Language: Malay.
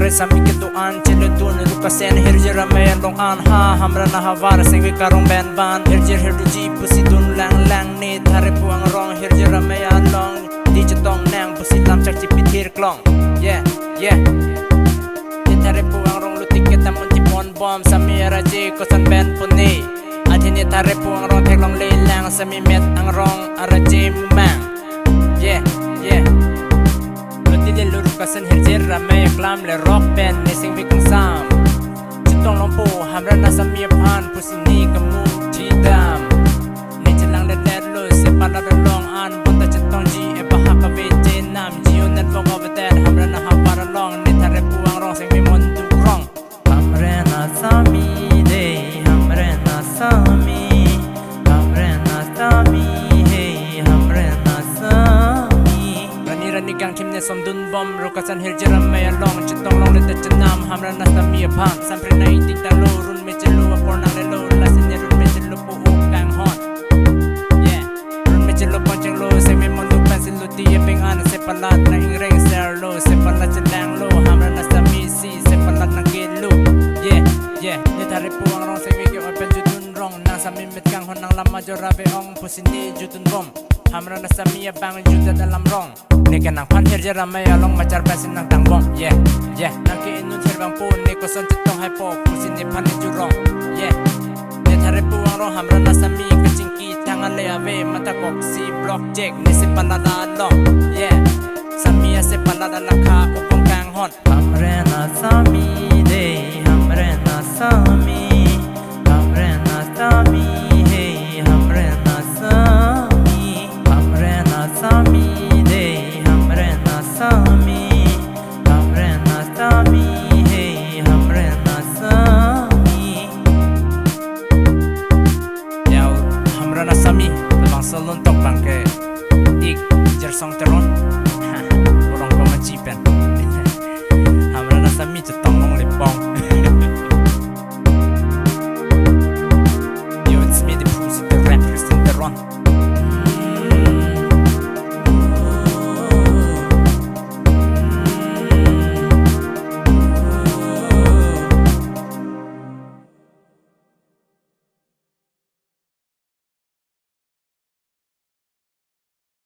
Hamre sami ketuan chile tun lukasen herjera mayan long an ha hamra na havar sengwe karong ben ban herjer herduji pusi dun lang lang ni thare puang rong herjera mayan long di chetong nang pusi lam chak chipitir klong yeah di thare puang rong lutik ketam unti pon bom sami raje kosan ben puni adini thare puang rong thek long le lang sami met ang rong araje mang yeah Dili lurukasan herjer ramai aklam le rock band nising vikung sam Citong lompo hamra nasa miyapan pusini kamu jidam Ni celang le lo sepala long an bunta citong ji e bahaka veje nam jiu net vong over that hamra na hapara long ni thare puang rong sing mi mondu krong Hamre na sami de hamre na sami hey hamre na sami Rani gang tim ne som dun bom rukasan hirjera maya long chitong long le ta chanam hamra na sa mi phang sampre na iting ta lo run me chelu por nang le lo la sin run me chelu pu kang hon yeah run me chelu pon cheng lo se me mon du pencil lo ti e peng an se palat na ing reng ser lo se palat chelang lo hamra na sa mi si se palat na gelu yeah ni thare puang rong se mi ke open judun rong na sa mi met kang hon nang lama jora ve ong pusini judun bom hamra na sa mi bang juda dalam rong Nika nang pan herjera maya long macar pasin nang tangbong yeah Naki inun herbang po niko son chitong hai po pusin ni pan jurong yeah Ne thare puang rong hamra na sa mi kachingki tangan le ave mata kok si block jack ni se palada long yeah Sami se palada lakha upong kang hon Hamre na sami de hamre na sami hey hamre na sami de hamre na sami hey hamre na sami Yaw hamra na sami tabang salon tok bangke ik jer song teron